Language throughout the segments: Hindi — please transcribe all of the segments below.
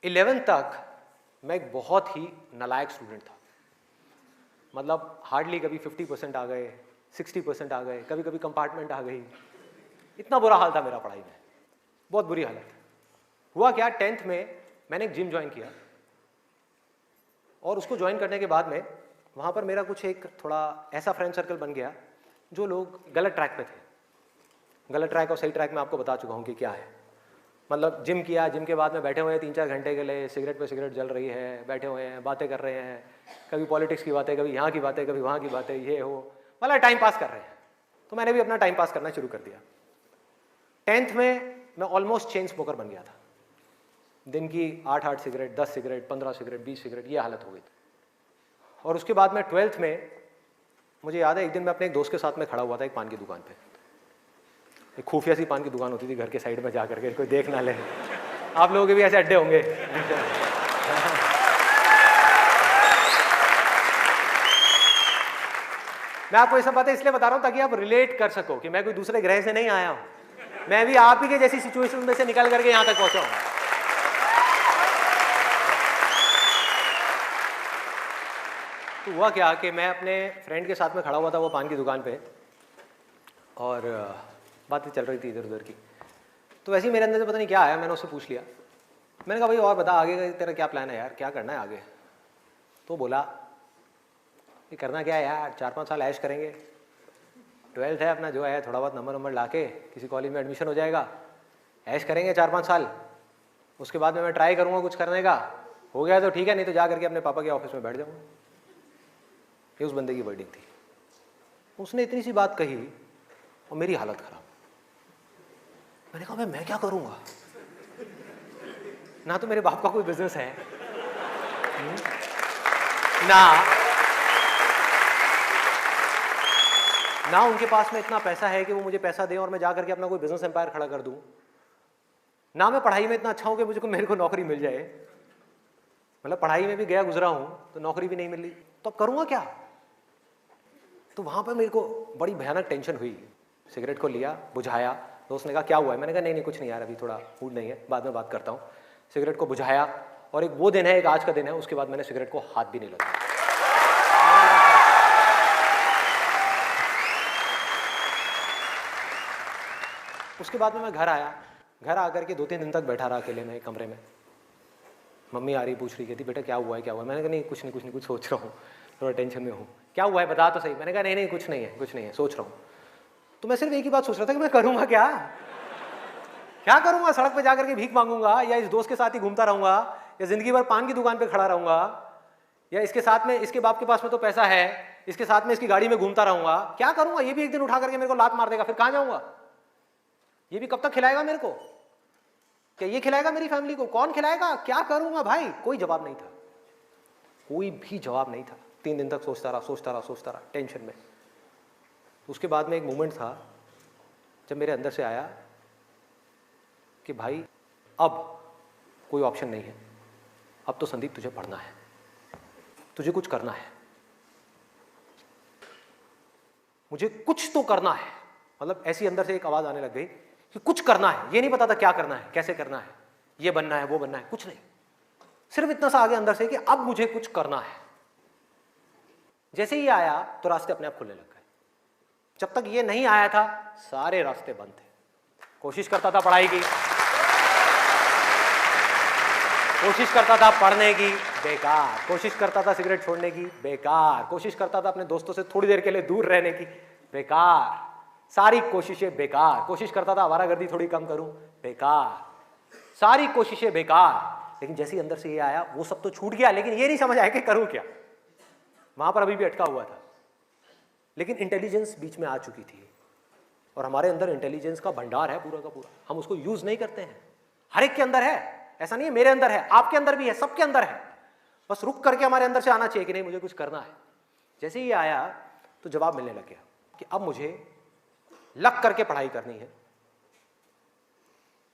11th तक मैं एक बहुत ही नालायक स्टूडेंट था। मतलब हार्डली कभी 50% आ गए, 60% आ गए, कभी कभी कंपार्टमेंट आ गई। इतना बुरा हाल था मेरा पढ़ाई में, बहुत बुरी हालत। हुआ क्या, 10th में मैंने एक जिम ज्वाइन किया और उसको ज्वाइन करने के बाद में वहाँ पर मेरा कुछ एक थोड़ा ऐसा फ्रेंड सर्कल बन गया जो लोग गलत ट्रैक पे थे। गलत ट्रैक और सही ट्रैक में आपको बता चुका हूँ कि क्या है। मतलब जिम किया, जिम के बाद में बैठे हुए हैं 3-4 घंटे के लिए, सिगरेट पे सिगरेट जल रही है, बैठे हुए हैं, बातें कर रहे हैं, कभी पॉलिटिक्स की बातें, कभी यहाँ की बातें, कभी वहाँ की बातें, ये हो, मतलब टाइम पास कर रहे हैं। तो मैंने भी अपना टाइम पास करना शुरू कर दिया। 10th में मैं ऑलमोस्ट चेन स्मोकर बन गया था। दिन की 8-8 सिगरेट, 10 सिगरेट, 15 सिगरेट, 20 सिगरेट, ये हालत हो गई थी। और उसके बाद में 12th में मुझे याद है, एक दिन मैं अपने एक दोस्त के साथ में खड़ा हुआ था एक पान की दुकान पे। एक खुफिया सी पान की दुकान होती थी घर के साइड में, जा करके कोई देख ना ले। आप लोगों के भी ऐसे अड्डे होंगे। मैं आपको ये सब बातें इसलिए बता रहा हूं ताकि आप रिलेट कर सको कि मैं कोई दूसरे ग्रह से नहीं आया हूं, मैं भी आप ही के जैसी सिचुएशन में से निकल करके यहां तक पहुंचा हूं। तो हुआ क्या कि मैं अपने फ्रेंड के साथ में खड़ा हुआ था वो पान की दुकान पे, और बातें चल रही थी इधर उधर की। तो वैसे ही मेरे अंदर से पता नहीं क्या आया, मैंने उससे पूछ लिया। मैंने कहा भाई और बता, आगे का तेरा क्या प्लान है यार, क्या करना है आगे? तो बोला ये करना क्या है यार, 4-5 साल ऐश करेंगे, 12th है अपना, जो है थोड़ा बहुत नंबर ला के किसी कॉलेज में एडमिशन हो जाएगा, ऐश करेंगे 4-5 साल, उसके बाद में मैं ट्राई करूँगा कुछ करने का, हो गया तो ठीक है, नहीं तो जा करके अपने पापा के ऑफिस में बैठ जाऊँगा। ये उस बंदे की वर्डिंग थी। उसने इतनी सी बात कही और मेरी हालत खराब। मैंने कहा भाई मैं क्या करूँगा, ना तो मेरे बाप का कोई बिजनेस है, ना उनके पास में इतना पैसा है कि वो मुझे पैसा दें और मैं जा करके अपना कोई बिजनेस एम्पायर खड़ा कर दूं, ना मैं पढ़ाई में इतना अच्छा हूं कि मुझे मेरे को नौकरी मिल जाए। मतलब पढ़ाई में भी गया गुजरा हूं तो नौकरी भी नहीं मिल रही, तो अब करूंगा क्या? तो वहां पर मेरे को बड़ी भयानक टेंशन हुई। सिगरेट को लिया, बुझाया। दोस्त ने कहा क्या हुआ है? मैंने कहा नहीं कुछ नहीं यार, अभी थोड़ा मूड नहीं है, बाद में बात करता हूँ। सिगरेट को बुझाया, और एक वो दिन है, एक आज का दिन है, उसके बाद मैंने सिगरेट को हाथ भी नहीं लगाया। उसके बाद में मैं घर आया। घर आकर के 2-3 दिन तक बैठा रहा अकेले में कमरे में। मम्मी आ रही, पूछ रही, कहती बेटा क्या हुआ है, क्या हुआ है? मैंने कहा नहीं कुछ नहीं, कुछ सोच रहा हूँ, थोड़ा टेंशन में हूँ। क्या हुआ है बता तो सही। मैंने कहा नहीं कुछ नहीं है, सोच रहा हूँ। तो मैं सिर्फ एक ही बात सोच रहा था कि मैं करूँगा क्या करूँगा? सड़क पे जाकर के भीख मांगूंगा, या इस दोस्त के साथ ही घूमता रहूँगा, या जिंदगी भर पान की दुकान पे खड़ा रहूँगा, या इसके साथ में, इसके बाप के पास में तो पैसा है, इसके साथ में इसकी गाड़ी में घूमता रहूँगा? क्या करूँगा? ये भी एक दिन उठा करके मेरे को लात मार देगा, फिर कहाँ जाऊँगा? ये भी कब तक खिलाएगा मेरे को? क्या ये खिलाएगा मेरी फैमिली को? कौन खिलाएगा? क्या करूँगा भाई? कोई जवाब नहीं था, कोई भी जवाब नहीं था। 3 दिन तक सोचता रहा टेंशन में। उसके बाद में एक मोमेंट था जब मेरे अंदर से आया कि भाई अब कोई ऑप्शन नहीं है, अब तो संदीप तुझे पढ़ना है, तुझे कुछ करना है, मुझे कुछ तो करना है। मतलब ऐसी अंदर से एक आवाज आने लग गई कि कुछ करना है। ये नहीं पता था क्या करना है, कैसे करना है, ये बनना है, वो बनना है, कुछ नहीं, सिर्फ इतना सा आगे अंदर से कि अब मुझे कुछ करना है। जैसे ही आया तो रास्ते अपने आप खुलने लग गए। जब तक ये नहीं आया था सारे रास्ते बंद थे। कोशिश करता था पढ़ाई की, कोशिश करता था पढ़ने की, बेकार। कोशिश करता था सिगरेट छोड़ने की, बेकार। कोशिश करता था अपने दोस्तों से थोड़ी देर के लिए दूर रहने की, बेकार। सारी कोशिशें बेकार। कोशिश करता था आवारागर्दी थोड़ी कम करूं, बेकार। सारी कोशिशें बेकार। लेकिन जैसे ही अंदर से ये आया वो सब तो छूट गया, लेकिन ये नहीं समझ आया कि करूं क्या। वहां पर अभी भी अटका हुआ था। लेकिन इंटेलिजेंस बीच में आ चुकी थी, और हमारे अंदर इंटेलिजेंस का भंडार है पूरा का पूरा, हम उसको यूज नहीं करते हैं। हर एक के अंदर है, ऐसा नहीं है मेरे अंदर है, आपके अंदर भी है, सबके अंदर है। बस रुक करके हमारे अंदर से आना चाहिए कि नहीं मुझे कुछ करना है। जैसे ही आया तो जवाब मिलने लग गया कि अब मुझे लग करके पढ़ाई करनी है,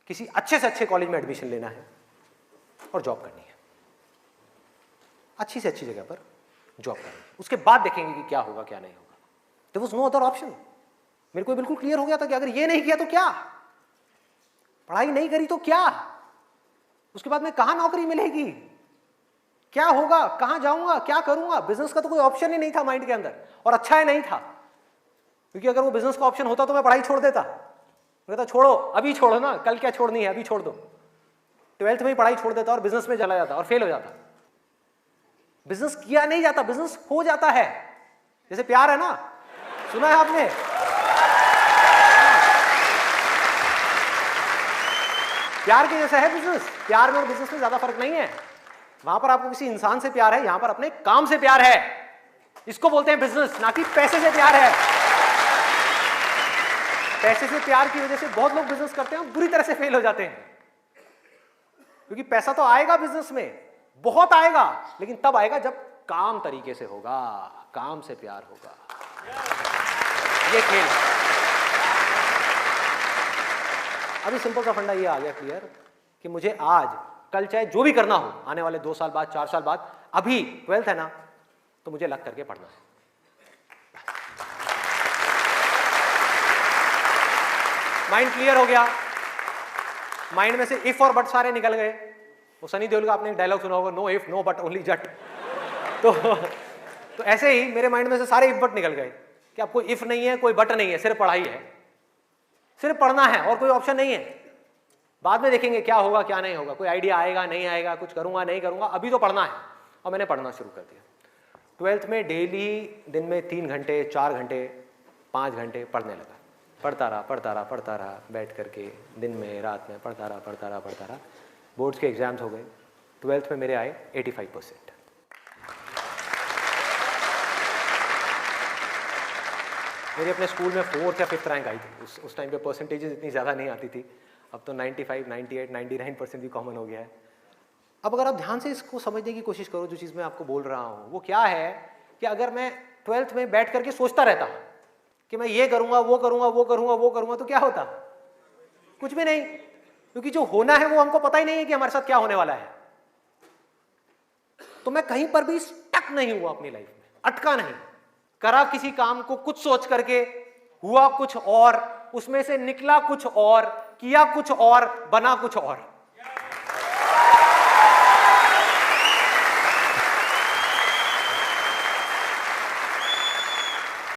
किसी अच्छे से अच्छे कॉलेज में एडमिशन लेना है और जॉब करनी है, अच्छी से अच्छी जगह पर जॉब करनी है। उसके बाद देखेंगे कि क्या होगा क्या नहीं होगा। There was no other option. मेरे को बिल्कुल क्लियर हो गया था कि अगर ये नहीं किया तो क्या, पढ़ाई नहीं करी तो क्या, उसके बाद में कहाँ नौकरी मिलेगी, क्या होगा, कहाँ जाऊंगा, क्या करूंगा। बिजनेस का तो कोई ऑप्शन ही नहीं था माइंड के अंदर, और अच्छा है नहीं था, क्योंकि अगर वो बिजनेस का ऑप्शन होता तो मैं पढ़ाई छोड़ देता। मैं कहता छोड़ो, अभी छोड़ो ना, कल क्या छोड़नी है, अभी छोड़ दो। 12th में ही पढ़ाई छोड़ देता और बिजनेस में चला जाता और फेल हो जाता। बिजनेस किया नहीं जाता, बिजनेस हो जाता है। जैसे प्यार है ना, सुना है आपने? प्यार के जैसा है बिजनेस। प्यार में और बिजनेस में ज्यादा फर्क नहीं है। वहां पर आपको किसी इंसान से प्यार है, यहां पर अपने काम से प्यार है। इसको बोलते हैं बिजनेस, ना कि पैसे से प्यार है। पैसे से प्यार की वजह से बहुत लोग बिजनेस करते हैं और बुरी तरह से फेल हो जाते हैं, क्योंकि पैसा तो आएगा बिजनेस में, बहुत आएगा, लेकिन तब आएगा जब काम तरीके से होगा, काम से प्यार होगा। ये खेल। अभी सिंपल सा फंडा ये आ गया क्लियर कि मुझे आज कल चाहे जो भी करना हो, आने वाले 2 साल बाद, 4 साल बाद, अभी 12th है ना, तो मुझे लग करके पढ़ना है। माइंड क्लियर हो गया। माइंड में से इफ और बट सारे निकल गए। वो सनी देओल का आपने एक डायलॉग सुना होगा, no if no but only Jatt. तो ऐसे ही मेरे माइंड में से सारे इफ बट निकल गए कि अब कोई इफ नहीं है, कोई बट नहीं है, सिर्फ पढ़ाई है, सिर्फ पढ़ना है और कोई ऑप्शन नहीं है। बाद में देखेंगे क्या होगा क्या नहीं होगा, कोई आइडिया आएगा नहीं आएगा, कुछ करूंगा नहीं करूंगा, अभी तो पढ़ना है। और मैंने पढ़ना शुरू कर दिया। 12th में डेली दिन में 3 घंटे, 4 घंटे, 5 घंटे पढ़ने लगा। पढ़ता रहा बैठ करके, दिन में रात में पढ़ता रहा। बोर्ड्स के एग्जाम्स हो गए। 12th में मेरे आए 85%। मेरे अपने स्कूल में 4th या 5th रैंक आई थी। उस टाइम पे परसेंटेजेस इतनी ज़्यादा नहीं आती थी। अब तो 95, 98, 99% भी कॉमन हो गया है। अब अगर आप ध्यान से इसको समझने की कोशिश करो, जो चीज़ मैं आपको बोल रहा हूँ वो क्या है कि अगर मैं 12th में बैठ करके सोचता रहता कि मैं ये करूँगा, वो करूँगा, तो क्या होता? कुछ भी नहीं, क्योंकि जो होना है वो हमको पता ही नहीं है कि हमारे साथ क्या होने वाला है। तो मैं कहीं पर भी स्टक नहीं हुआ अपनी लाइफ में, अटका नहीं। करा किसी काम को कुछ सोच करके, हुआ कुछ और, उसमें से निकला कुछ और, किया कुछ और, बना कुछ और।